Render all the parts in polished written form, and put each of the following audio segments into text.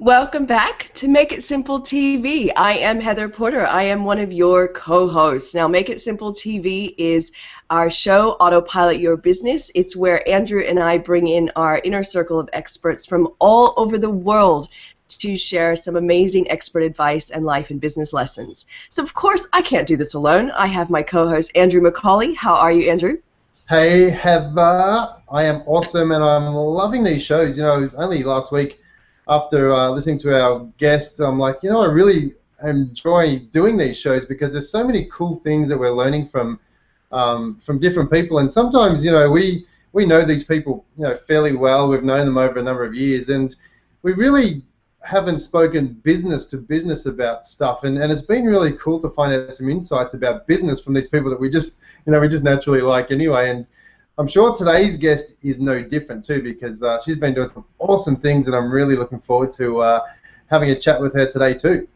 Welcome back to Make It Simple TV. I am Heather Porter. I am one of your co-hosts. Now, Make It Simple TV is our show, Autopilot Your Business. It's where Andrew and I bring in our inner circle of experts from all over the world to share some amazing expert advice and life and business lessons. So, of course, I can't do this alone. I have my co-host, Andrew McCauley. How are you, Andrew? Hey, Heather. I am awesome, and I'm loving these shows. You know, it was only last week after listening to our guests, I'm like, I really enjoy doing these shows because there's so many cool things that we're learning from different people. And sometimes, we know these people, fairly well. We've known them over a number of years, and we really haven't spoken business to business about stuff. And it's been really cool to find out some insights about business from these people that we just naturally like anyway. And I'm sure today's guest is no different too, because she's been doing some awesome things, and I'm really looking forward to having a chat with her today too.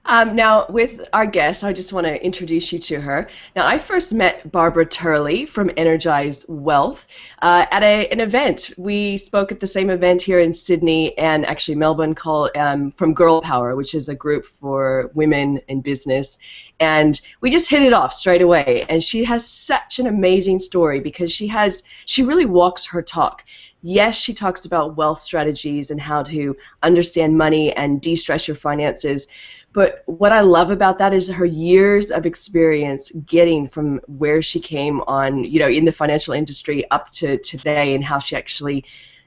Now, with our guest, I just want to introduce you to her. Now, I first met Barbara Turley from Energize Wealth at an event. We spoke at the same event here in Sydney and actually Melbourne called from Girl Power, which is a group for women in business. And we just hit it off straight away. And she has such an amazing story because she really walks her talk. Yes, she talks about wealth strategies and how to understand money and de-stress your finances. But what I love about that is her years of experience getting from where she came on, in the financial industry up to today, and how she actually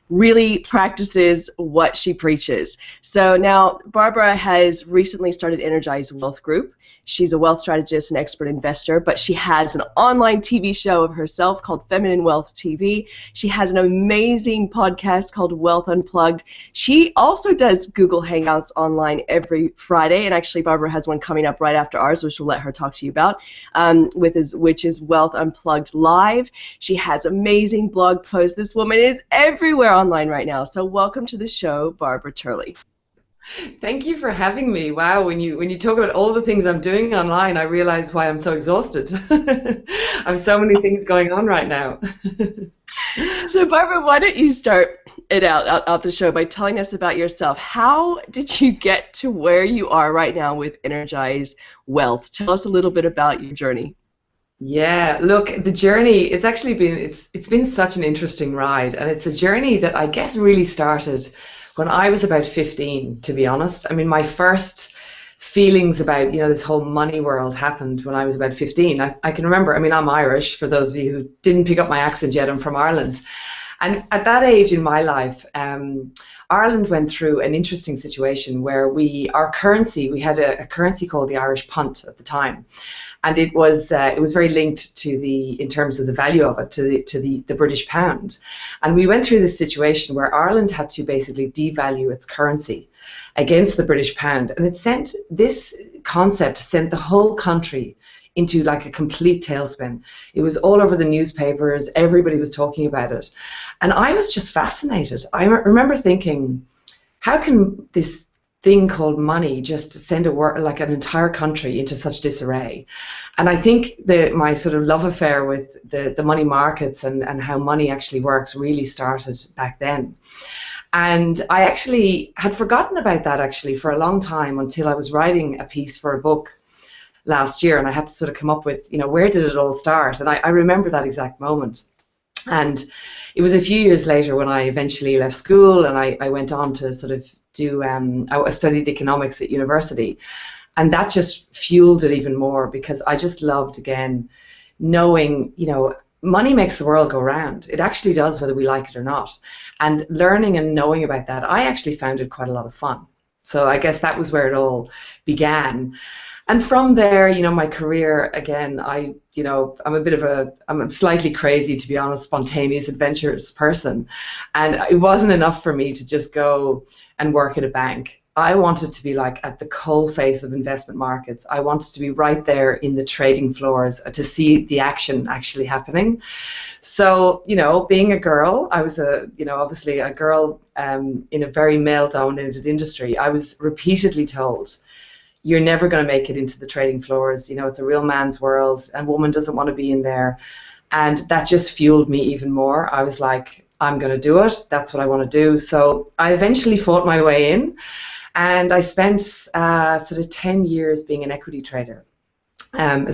really practices what she preaches. So now Barbara has recently started Energize Wealth Group. She's a wealth strategist and expert investor, but she has an online TV show of herself called Feminine Wealth TV. She has an amazing podcast called Wealth Unplugged. She also does Google Hangouts online every Friday, and actually Barbara has one coming up right after ours, which we'll let her talk to you about, which is Wealth Unplugged Live. She has amazing blog posts. This woman is everywhere online right now. So welcome to the show, Barbara Turley. Thank you for having me. Wow, when you talk about all the things I'm doing online, I realize why I'm so exhausted. I have so many things going on right now. So Barbara, why don't you start it out the show by telling us about yourself. How did you get to where you are right now with Energize Wealth? Tell us a little bit about your journey. Yeah, look, the journey, it's actually been it's been such an interesting ride, and it's a journey that I guess really started when I was about 15, to be honest. I mean, my first feelings about, this whole money world happened when I was about 15. I can remember, I'm Irish, for those of you who didn't pick up my accent yet, I'm from Ireland. And at that age in my life, Ireland went through an interesting situation where we had a currency called the Irish punt at the time. And it was very linked to in terms of the value of it, to the British pound. And we went through this situation where Ireland had to basically devalue its currency against the British pound. And this concept sent the whole country into like a complete tailspin. It was all over the newspapers, everybody was talking about it. And I was just fascinated. I remember thinking, how can this thing called money just send like an entire country into such disarray? And I think my sort of love affair with the money markets and how money actually works really started back then. And I actually had forgotten about that actually for a long time until I was writing a piece for a book last year, and I had to sort of come up with, where did it all start? And I remember that exact moment. And it was a few years later when I eventually left school, and I went on to sort of I studied economics at university, and that just fueled it even more, because I just loved, again, knowing, money makes the world go round. It actually does, whether we like it or not. And learning and knowing about that, I actually found it quite a lot of fun. So I guess that was where it all began. And from there, my career, again, I'm slightly crazy, to be honest, spontaneous, adventurous person. And it wasn't enough for me to just go and work at a bank. I wanted to be like at the coalface of investment markets. I wanted to be right there in the trading floors to see the action actually happening. So, being a girl, I was obviously a girl in a very male-dominated industry. I was repeatedly told, you're never going to make it into the trading floors. It's a real man's world, and woman doesn't want to be in there. And that just fueled me even more. I was like, I'm going to do it. That's what I want to do. So I eventually fought my way in, and I spent sort of 10 years being an equity trader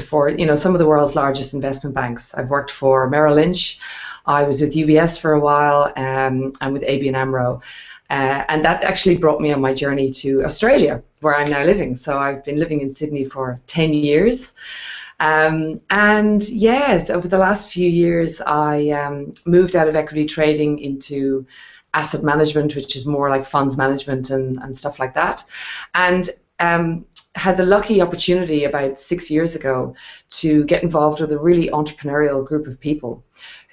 for some of the world's largest investment banks. I've worked for Merrill Lynch. I was with UBS for a while, and with ABN AMRO. And that actually brought me on my journey to Australia, where I'm now living. So I've been living in Sydney for 10 years. And yes, over the last few years, I moved out of equity trading into asset management, which is more like funds management and stuff like that. And had the lucky opportunity about 6 years ago to get involved with a really entrepreneurial group of people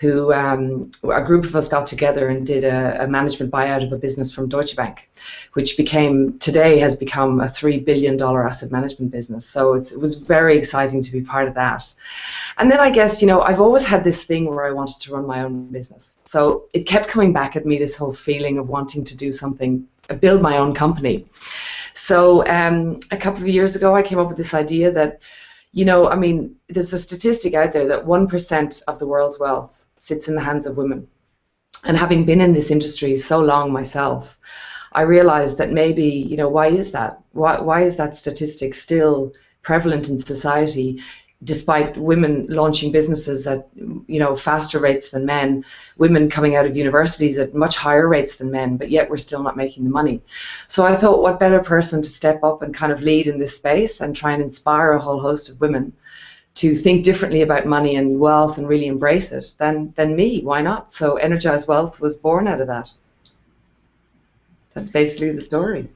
who, a group of us got together and did a management buyout of a business from Deutsche Bank, which today has become a $3 billion asset management business. So it was very exciting to be part of that. And then I guess, I've always had this thing where I wanted to run my own business. So it kept coming back at me, this whole feeling of wanting to do something, build my own company. So a couple of years ago, I came up with this idea that, there's a statistic out there that 1% of the world's wealth sits in the hands of women. And having been in this industry so long myself, I realized that maybe, why is that? Why is that statistic still prevalent in society, despite women launching businesses at faster rates than men, women coming out of universities at much higher rates than men, but yet we're still not making the money. So I thought, what better person to step up and kind of lead in this space and try and inspire a whole host of women to think differently about money and wealth and really embrace it than me. Why not? So Energize Wealth was born out of that. That's basically the story.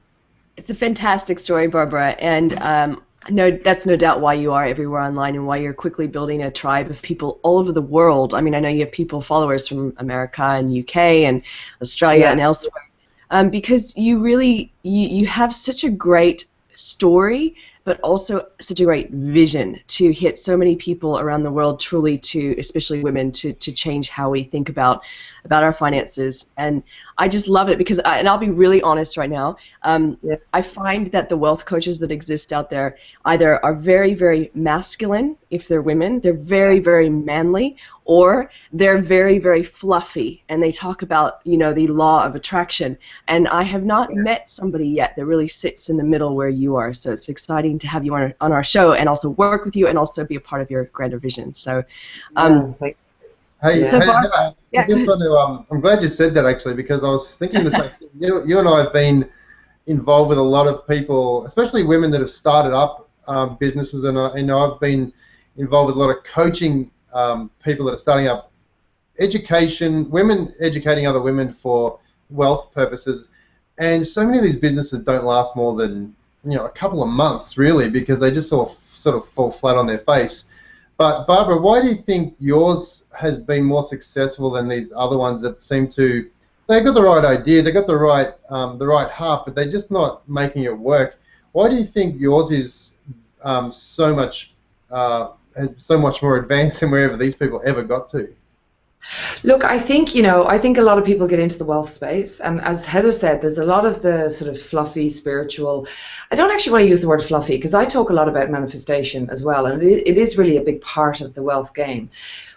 It's a fantastic story, Barbara, and no, that's no doubt why you are everywhere online and why you're quickly building a tribe of people all over the world. I mean, I know you have followers from America and UK and Australia and elsewhere, because you really, you have such a great story, but also such a great vision to hit so many people around the world, truly, to especially women, to change how we think about our finances. And I just love it because, and I'll be really honest right now, I find that the wealth coaches that exist out there either are very, very masculine, if they're women, they're very, very manly, or they're very, very fluffy, and they talk about, the law of attraction. And I have not met somebody yet that really sits in the middle where you are. So it's exciting to have you on our show and also work with you and also be a part of your grander vision. So, Hey, so Barbara, I just want to, I'm glad you said that actually, because I was thinking the same thing. You and I have been involved with a lot of people, especially women that have started up businesses, and I've been involved with a lot of coaching people that are starting up women educating other women for wealth purposes, and so many of these businesses don't last more than a couple of months really, because they just sort of fall flat on their face. But Barbara, why do you think yours has been more successful than these other ones that seem to, they've got the right idea, they've got the right heart, but they're just not making it work? Why do you think yours is so much more advanced than wherever these people ever got to? Look, I think a lot of people get into the wealth space, and as Heather said, there's a lot of the sort of fluffy, spiritual. I don't actually want to use the word fluffy because I talk a lot about manifestation as well, and it is really a big part of the wealth game.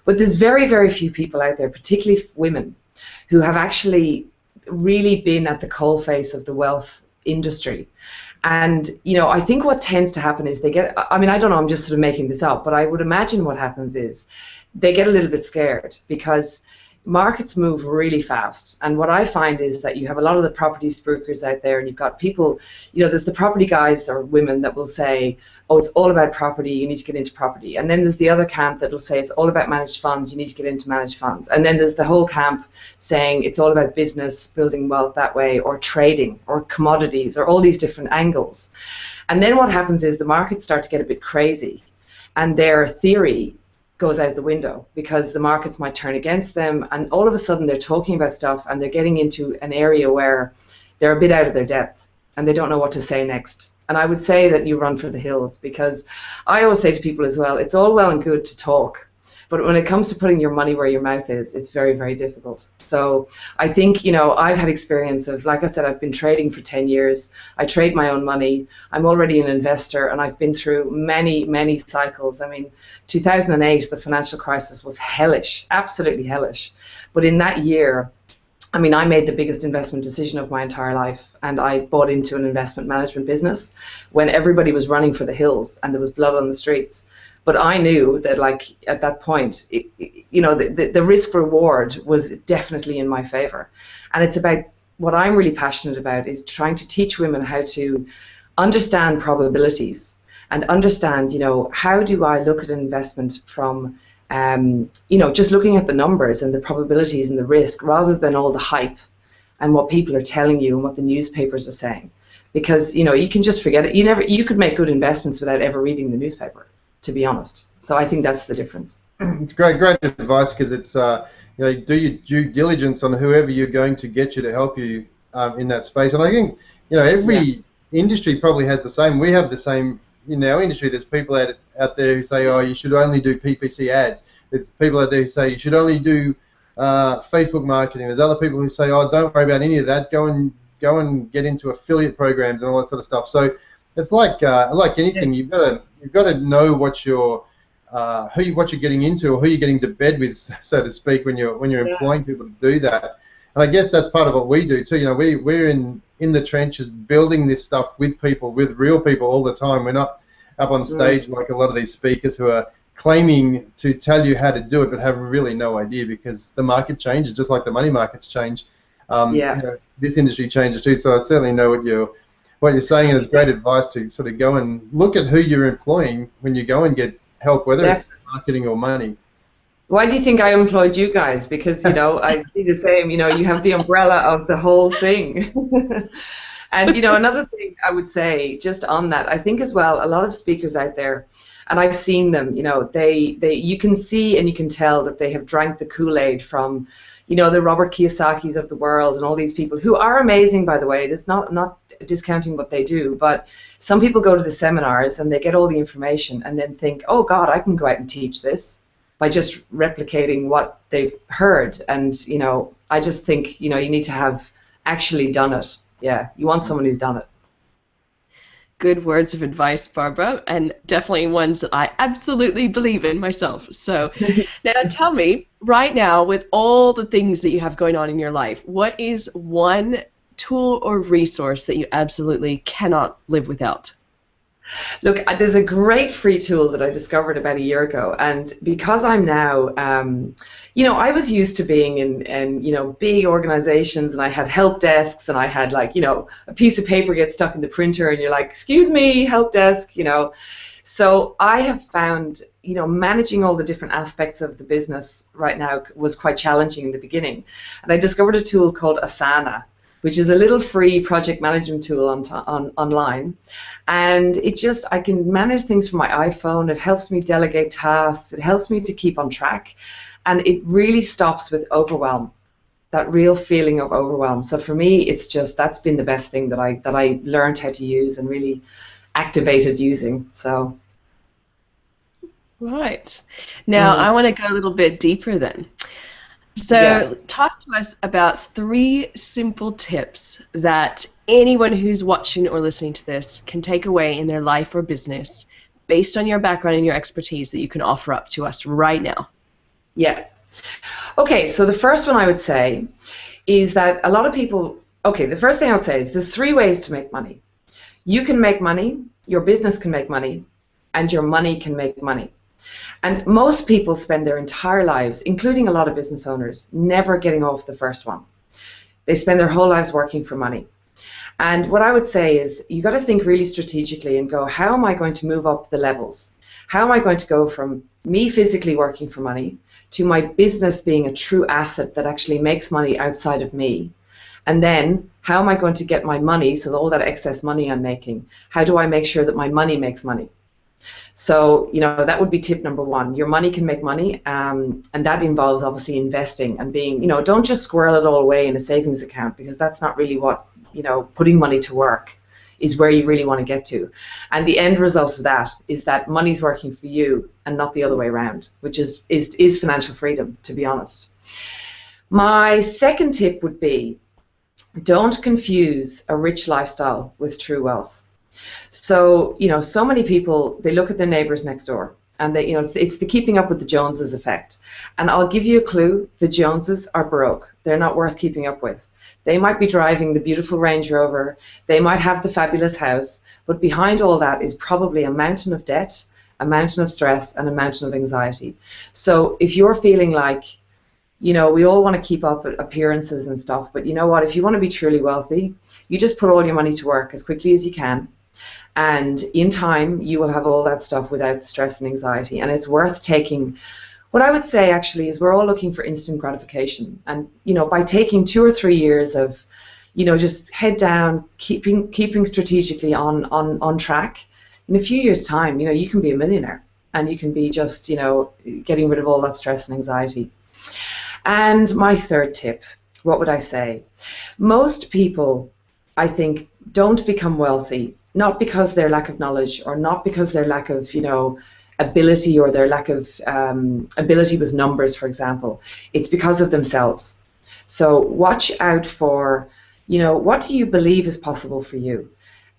But there's very, very few people out there, particularly women, who have actually really been at the coalface of the wealth industry. And, I think what tends to happen is they get, I don't know, I'm just sort of making this up, but I would imagine what happens is they get a little bit scared because markets move really fast. And what I find is that you have a lot of the property spookers out there, and you've got people, there's the property guys or women that will say, oh, it's all about property, you need to get into property. And then there's the other camp that will say it's all about managed funds, you need to get into managed funds. And then there's the whole camp saying it's all about business, building wealth that way, or trading, or commodities, or all these different angles. And then what happens is the markets start to get a bit crazy, and their theory goes out the window because the markets might turn against them, and all of a sudden they're talking about stuff and they're getting into an area where they're a bit out of their depth and they don't know what to say next. And I would say that you run for the hills, because I always say to people as well, it's all well and good to talk, but when it comes to putting your money where your mouth is, it's very, very difficult. So I think, I've had experience of, like I said, I've been trading for 10 years. I trade my own money. I'm already an investor, and I've been through many, many cycles. 2008, the financial crisis was hellish, absolutely hellish. But in that year, I mean, I made the biggest investment decision of my entire life, and I bought into an investment management business when everybody was running for the hills and there was blood on the streets. But I knew that, like, at that point, the risk reward was definitely in my favor. And it's about what I'm really passionate about is trying to teach women how to understand probabilities and understand, how do I look at an investment from just looking at the numbers and the probabilities and the risk rather than all the hype and what people are telling you and what the newspapers are saying. Because, you can just forget it. You could make good investments without ever reading the newspaper, to be honest. So I think that's the difference. It's great advice, because it's, do your due diligence on whoever you're going to get you to help you in that space. And I think, every industry probably has the same. We have the same in our industry. There's people out there who say, oh, you should only do PPC ads. There's people out there who say you should only do Facebook marketing. There's other people who say, oh, don't worry about any of that. Go and get into affiliate programs and all that sort of stuff. So it's like anything. You've got to know what you're getting into, or who you're getting to bed with, so to speak, when you're employing people to do that. And I guess that's part of what we do too. We're in the trenches building this stuff with people, with real people all the time. We're not up on stage like a lot of these speakers who are claiming to tell you how to do it but have really no idea, because the market changes just like the money markets change. This industry changes too. So I certainly know what you're saying, and it's great advice to sort of go and look at who you're employing when you go and get help, whether it's marketing or money. Why do you think I employed you guys? Because, I see the same, you have the umbrella of the whole thing. And, another thing I would say just on that, I think as well, a lot of speakers out there, and I've seen them, you can see and you can tell that they have drank the Kool-Aid from, the Robert Kiyosaki's of the world and all these people who are amazing, by the way. That's not discounting what they do, but some people go to the seminars and they get all the information and then think, oh God, I can go out and teach this by just replicating what they've heard. And, I just think, you need to have actually done it. Yeah, you want someone who's done it. Good words of advice, Barbara, and definitely ones that I absolutely believe in myself. So now tell me, right now, with all the things that you have going on in your life, what is one tool or resource that you absolutely cannot live without? Look, there's a great free tool that I discovered about a year ago, and because I'm now, I was used to being in big organizations, and I had help desks, and I had a piece of paper gets stuck in the printer, and you're like, excuse me, help desk, So I have found, managing all the different aspects of the business right now was quite challenging in the beginning, and I discovered a tool called Asana, which is a little free project management tool online. And I can manage things from my iPhone. It helps me delegate tasks. It helps me to keep on track. And it really stops with overwhelm, that real feeling of overwhelm. So for me, that's been the best thing that I learned how to use and really activated using. So. Right. Now, I want to go a little bit deeper then. So talk to us about 3 simple tips that anyone who's watching or listening to this can take away in their life or business based on your background and your expertise that you can offer up to us right now. Yeah. Okay, so the first one I would say is that a lot of people, the first thing I would say is there's 3 ways to make money. You can make money, your business can make money, and your money can make money. And most people spend their entire lives, including a lot of business owners, never getting off the first one. They spend their whole lives working for money. And what I would say is you got to think really strategically and go, how am I going to move up the levels? How am I going to go from me physically working for money to my business being a true asset that actually makes money outside of me? And then how am I going to get my money, so all that excess money I'm making, how do I make sure that my money makes money? So, that would be tip number 1. Your money can make money, and that involves obviously investing and being, don't just squirrel it all away in a savings account, because that's not really what, putting money to work is where you really want to get to. And the end result of that is that money's working for you and not the other way around, which is financial freedom, to be honest. My second tip would be, don't confuse a rich lifestyle with true wealth. So, so many people, they look at their neighbors next door And that, it's the keeping up with the Joneses effect. And I'll give you a clue: the Joneses are broke. They're not worth keeping up with. They might be driving the beautiful Range Rover, they might have the fabulous house, but behind all that is probably a mountain of debt, a mountain of stress, and a mountain of anxiety. So if you're feeling like, we all want to keep up appearances and stuff, but you know what? If you want to be truly wealthy, you just put all your money to work as quickly as you can. And in time, you will have all that stuff without stress and anxiety. And it's worth taking. What I would say actually is we're all looking for instant gratification. And, by taking 2 or 3 years of, just head down, keeping strategically on track, in a few years' time, you can be a millionaire, and you can be just, getting rid of all that stress and anxiety. And my third tip, what would I say? Most people, I think, don't become wealthy, not because their lack of knowledge, or not because their lack of, ability, or their lack of ability with numbers, for example. It's because of themselves. So watch out for, what do you believe is possible for you?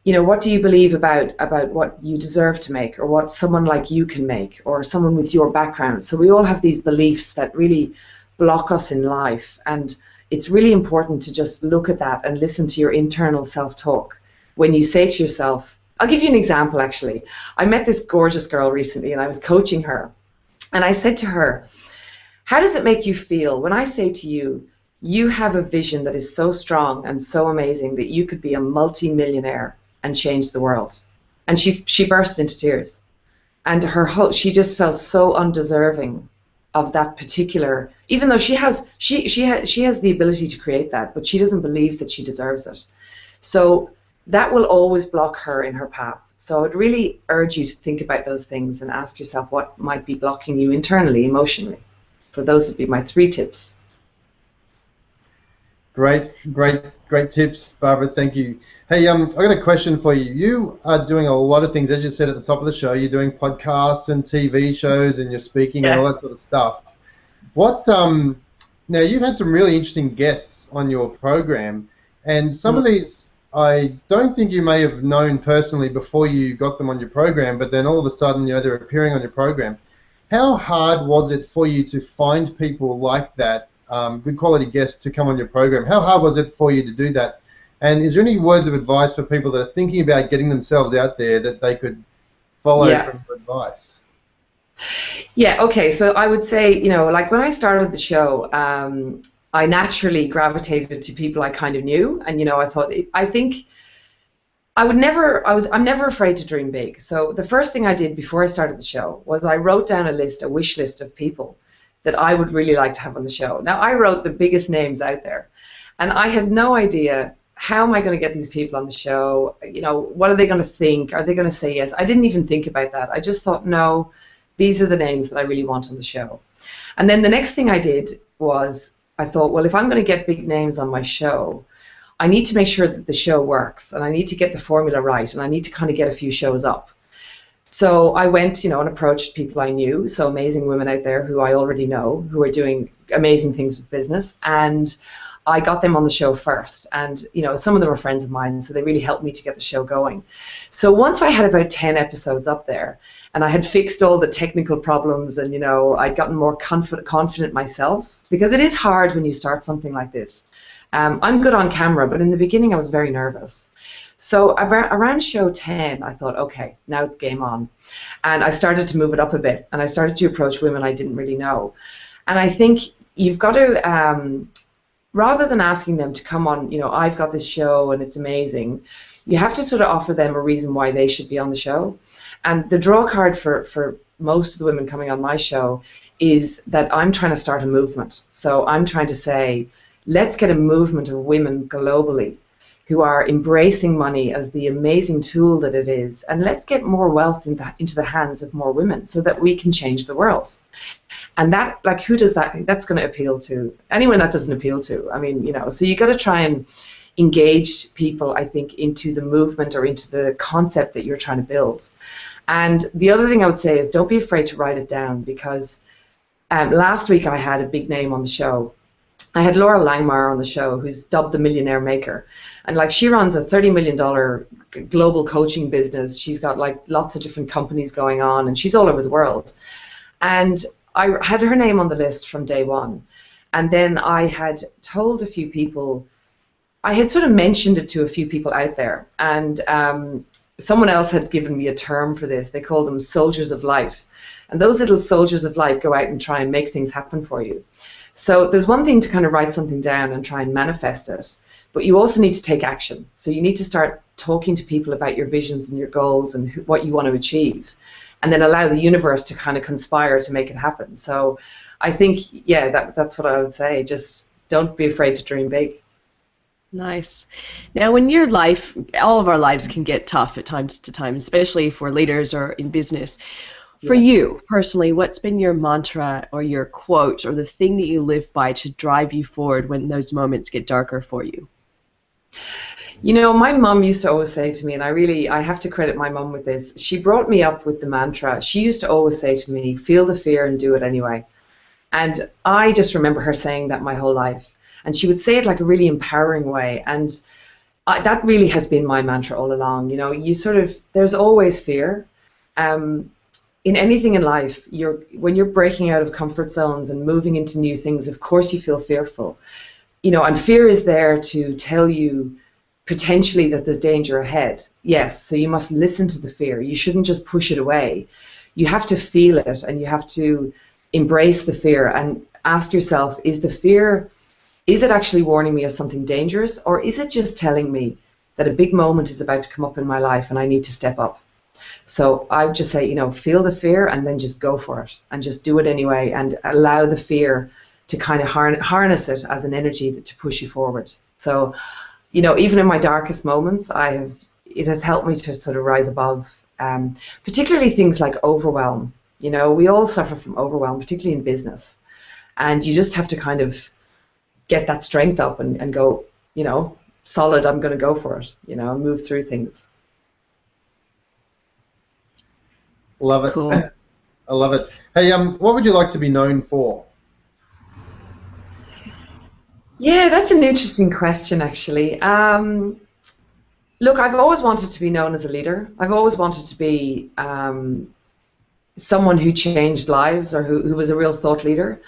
What do you believe about what you deserve to make, or what someone like you can make, or someone with your background? So we all have these beliefs that really block us in life, and it's really important to just look at that and listen to your internal self-talk. When you say to yourself, I'll give you an example actually. I met this gorgeous girl recently, and I was coaching her, and I said to her, how does it make you feel when I say to you, you have a vision that is so strong and so amazing that you could be a multi-millionaire and change the world? And she burst into tears, and she just felt so undeserving of that particular, even though she has the ability to create that, but she doesn't believe that she deserves it. So that will always block her in her path. So I would really urge you to think about those things and ask yourself what might be blocking you internally, emotionally. So those would be my 3 tips. Great tips, Barbara. Thank you. Hey, I've got a question for you. You are doing a lot of things, as you said at the top of the show. You're doing podcasts and TV shows, and you're speaking and all that sort of stuff. What? Now you've had some really interesting guests on your program, and some of these I don't think you may have known personally before you got them on your program, but then all of a sudden, they're appearing on your program. How hard was it for you to find people like that, good quality guests, to come on your program? How hard was it for you to do that? And is there any words of advice for people that are thinking about getting themselves out there that they could follow from your advice? Yeah, okay. So I would say, like when I started the show, I naturally gravitated to people I kind of knew, and I'm never afraid to dream big. So the first thing I did before I started the show was I wrote down a wish list of people that I would really like to have on the show. Now I wrote the biggest names out there, and I had no idea, how am I going to get these people on the show? What are they going to think? Are they going to say yes? I didn't even think about that. I just thought, no, these are the names that I really want on the show. And then the next thing I did was I thought, well, if I'm going to get big names on my show, I need to make sure that the show works, and I need to get the formula right, and I need to kind of get a few shows up. So I went, and approached people I knew, so amazing women out there who I already know, who are doing amazing things with business, and I got them on the show first. And, some of them are friends of mine, so they really helped me to get the show going. So once I had about 10 episodes up there, and I had fixed all the technical problems, and, I'd gotten more confident myself, because it is hard when you start something like this. I'm good on camera, but in the beginning I was very nervous. So around show 10, I thought, okay, now it's game on. And I started to move it up a bit, and I started to approach women I didn't really know. And I think you've got to, rather than asking them to come on, I've got this show and it's amazing, you have to sort of offer them a reason why they should be on the show. And the draw card for most of the women coming on my show is that I'm trying to start a movement. So I'm trying to say, let's get a movement of women globally who are embracing money as the amazing tool that it is, and let's get more wealth into the hands of more women so that we can change the world. And that, who does that? That's going to appeal to anyone that doesn't appeal to. I mean, so you got to try and engage people, I think, into the movement or into the concept that you're trying to build. And the other thing I would say is don't be afraid to write it down, because last week I had a big name on the show, I had Laura Langmeyer on the show, who's dubbed the Millionaire Maker, and like she runs a $30 million global coaching business. She's got like lots of different companies going on, and she's all over the world. And I had her name on the list from day one, and then I had told a few people. I had sort of mentioned it to a few people out there, and someone else had given me a term for this. They call them soldiers of light, and those little soldiers of light go out and try and make things happen for you. So there's one thing to kind of write something down and try and manifest it, but you also need to take action. So you need to start talking to people about your visions and your goals and what you want to achieve, and then allow the universe to kind of conspire to make it happen. So I think, yeah, that's what I would say. Just don't be afraid to dream big. Nice. Now, in your life, all of our lives can get tough at times to time, especially for leaders or in business. For you personally, what's been your mantra or your quote or the thing that you live by to drive you forward when those moments get darker for you? You know, my mum used to always say to me, and I have to credit my mum with this, she brought me up with the mantra. She used to always say to me, feel the fear and do it anyway. And I just remember her saying that my whole life. And she would say it like a really empowering way. And that really has been my mantra all along. You know, there's always fear. In anything in life, when you're breaking out of comfort zones and moving into new things, of course you feel fearful. You know, and fear is there to tell you potentially that there's danger ahead. Yes, so you must listen to the fear. You shouldn't just push it away. You have to feel it, and you have to embrace the fear and ask yourself, is it actually warning me of something dangerous, or is it just telling me that a big moment is about to come up in my life and I need to step up? So I would just say, you know, feel the fear and then just go for it and just do it anyway, and allow the fear to kind of harness it as an energy to push you forward. So, you know, even in my darkest moments, it has helped me to sort of rise above, particularly things like overwhelm. You know, we all suffer from overwhelm, particularly in business, and you just have to kind of get that strength up and go, you know, solid, I'm going to go for it, you know, and move through things. Love it. Cool. I love it. Hey, what would you like to be known for? Yeah, that's an interesting question, actually. Look, I've always wanted to be known as a leader. I've always wanted to be someone who changed lives, or who was a real thought leader.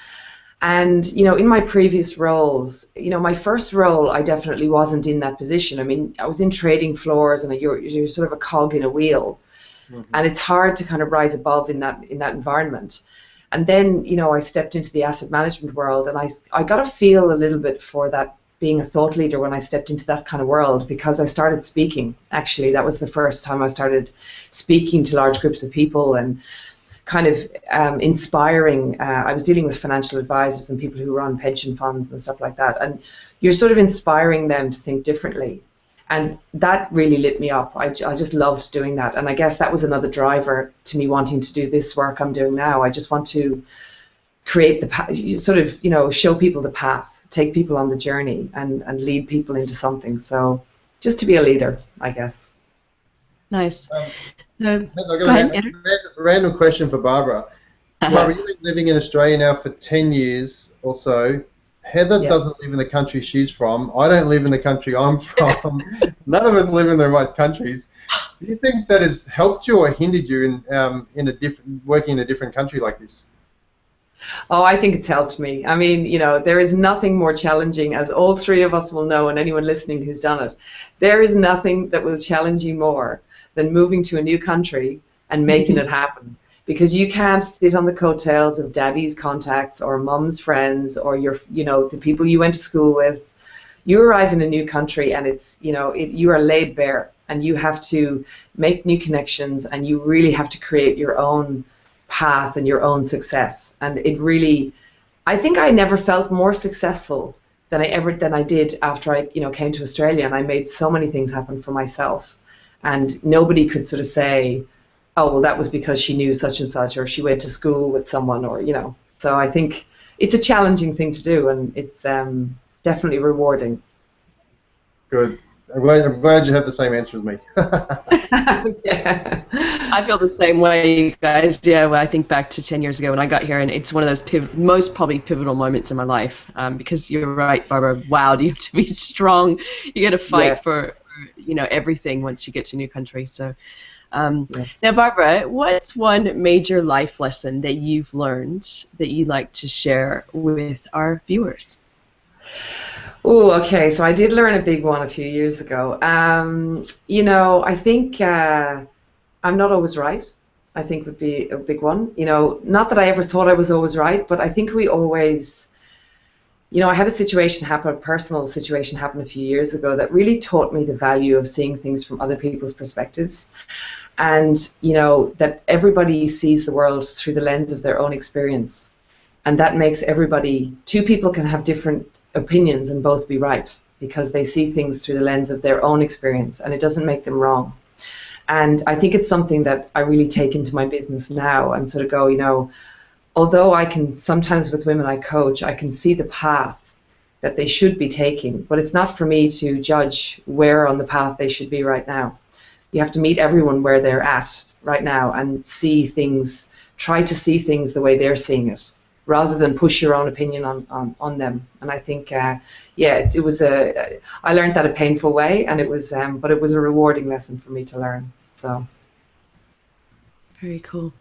And, you know, in my previous roles, you know, my first role, I definitely wasn't in that position. I mean, I was in trading floors, and you're sort of a cog in a wheel. Mm-hmm. And it's hard to kind of rise above in that environment. And then, you know, I stepped into the asset management world, and I got to feel a little bit for that, being a thought leader, when I stepped into that kind of world, because I started speaking. Actually, that was the first time I started speaking to large groups of people and kind of inspiring. I was dealing with financial advisors and people who run pension funds and stuff like that, and you're sort of inspiring them to think differently. And that really lit me up. I just loved doing that. And I guess that was another driver to me wanting to do this work I'm doing now. I just want to create sort of, you know, show people the path, take people on the journey, and lead people into something. So just to be a leader, I guess. Nice. Go ahead. Random question for Barbara. Barbara, you've been living in Australia now for 10 years or so. Heather doesn't live in the country she's from. I don't live in the country I'm from. None of us live in the right countries. Do you think that has helped you or hindered you in working in a different country like this? Oh, I think it's helped me. I mean, you know, there is nothing more challenging, as all three of us will know, and anyone listening who's done it. There is nothing that will challenge you more than moving to a new country and making it happen. Because you can't sit on the coattails of daddy's contacts or mum's friends or the people you went to school with. You arrive in a new country, and it's, you know, you are laid bare, and you have to make new connections, and you really have to create your own path and your own success. And it really, I think I never felt more successful than I did after I, you know, came to Australia, and I made so many things happen for myself. And nobody could sort of say, oh, well, that was because she knew such and such, or she went to school with someone, or, you know. So I think it's a challenging thing to do, and it's definitely rewarding. Good. I'm glad you have the same answer as me. Yeah. I feel the same way, you guys. Yeah, when I think back to 10 years ago when I got here, and it's one of those most probably pivotal moments in my life. Because you're right, Barbara. Wow, do you have to be strong? You got to fight Yes. for everything once you get to a new country. So Yeah. now, Barbara, what's one major life lesson that you've learned that you'd like to share with our viewers? Oh, okay. So I did learn a big one a few years ago. I think I'm not always right. I think would be a big one. Not that I ever thought I was always right, but I think we always, I had a personal situation happen a few years ago that really taught me the value of seeing things from other people's perspectives. And, that everybody sees the world through the lens of their own experience. And that makes two people can have different opinions and both be right because they see things through the lens of their own experience, and it doesn't make them wrong. And I think it's something that I really take into my business now and sort of go, although I can sometimes with women I coach, I can see the path that they should be taking, but it's not for me to judge where on the path they should be right now. You have to meet everyone where they're at right now and try to see things the way they're seeing it, rather than push your own opinion on them. And I think, I learned that a painful way, and but it was a rewarding lesson for me to learn. So. Very cool.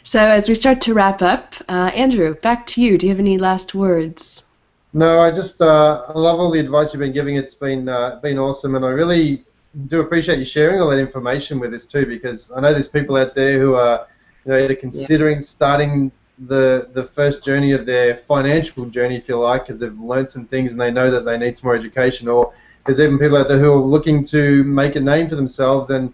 So as we start to wrap up, Andrew, back to you. Do you have any last words? No, I just I love all the advice you've been giving. It's been awesome, and I really do appreciate you sharing all that information with us too, because I know there's people out there who are either considering starting the first journey of their financial journey, if you like, because they've learned some things and they know that they need some more education, or there's even people out there who are looking to make a name for themselves. And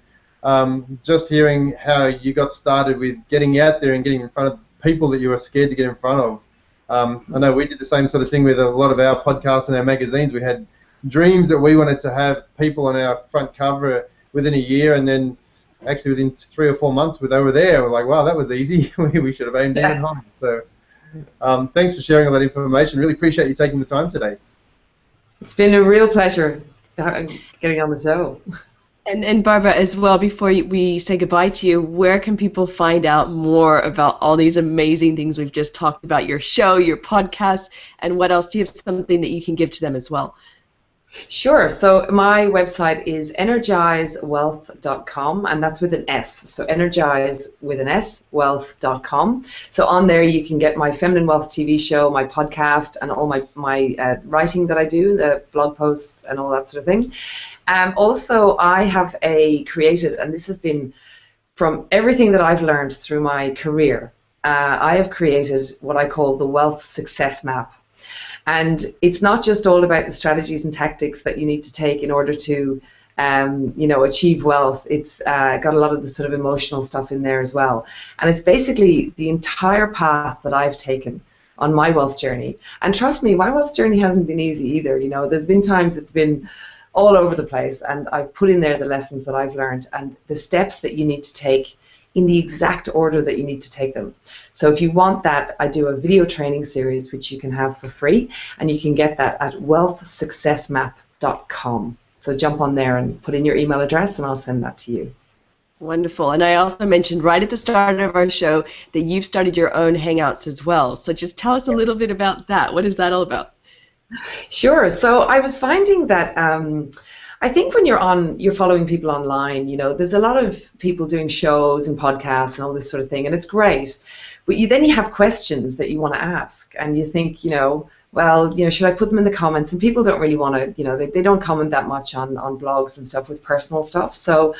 just hearing how you got started with getting out there and getting in front of people that you were scared to get in front of. I know we did the same sort of thing with a lot of our podcasts and our magazines. We had dreams that we wanted to have people on our front cover within a year, and then actually within 3 or 4 months they were there. We're like, wow, that was easy. We should have aimed even higher. So thanks for sharing all that information. Really appreciate you taking the time today. It's been a real pleasure getting on the show. And Barbara, as well, before we say goodbye to you, where can people find out more about all these amazing things we've just talked about, your show, your podcast, and what else? Do you have something that you can give to them as well? Sure. So my website is energizewealth.com, and that's with an S. So energize with an S, wealth.com. So on there you can get my Feminine Wealth TV show, my podcast, and all my writing that I do, the blog posts and all that sort of thing. Also, I have created, and this has been from everything that I've learned through my career, I have created what I call the Wealth Success Map. And it's not just all about the strategies and tactics that you need to take in order to, achieve wealth. It's got a lot of the sort of emotional stuff in there as well. And it's basically the entire path that I've taken on my wealth journey. And trust me, my wealth journey hasn't been easy either. There's been times it's been all over the place, and I've put in there the lessons that I've learned and the steps that you need to take in the exact order that you need to take them. So if you want that, I do a video training series which you can have for free, and you can get that at wealthsuccessmap.com. So jump on there and put in your email address and I'll send that to you. Wonderful. And I also mentioned right at the start of our show that you've started your own Hangouts as well. So just tell us a little bit about that. What is that all about? Sure. So I was finding that I think when you're following people online, there's a lot of people doing shows and podcasts and all this sort of thing, and it's great. But then you have questions that you want to ask, and you think, should I put them in the comments? And people don't really want to, they don't comment that much on blogs and stuff with personal stuff. So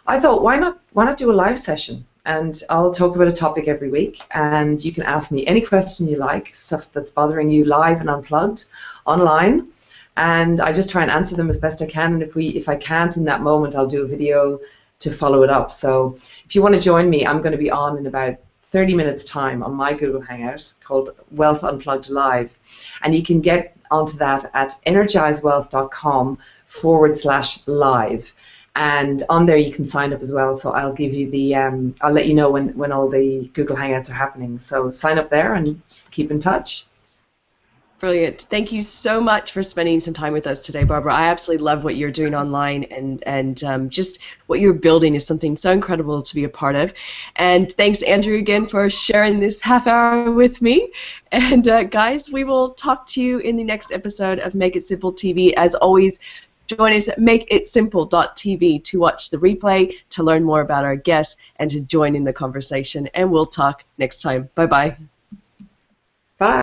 I thought, why not do a live session? And I'll talk about a topic every week, and you can ask me any question you like, stuff that's bothering you live and unplugged online. And I just try and answer them as best I can. And if I can't in that moment, I'll do a video to follow it up. So if you want to join me, I'm going to be on in about 30 minutes time on my Google Hangout called Wealth Unplugged Live. And you can get onto that at energizewealth.com/live. And on there you can sign up as well. So I'll give you I'll let you know when all the Google Hangouts are happening. So sign up there and keep in touch. Brilliant. Thank you so much for spending some time with us today, Barbara. I absolutely love what you're doing online, and just what you're building is something so incredible to be a part of. And thanks, Andrew, again for sharing this half hour with me. And guys, we will talk to you in the next episode of Make It Simple TV. As always, join us at makeitsimple.tv to watch the replay, to learn more about our guests, and to join in the conversation. And we'll talk next time. Bye-bye. Bye.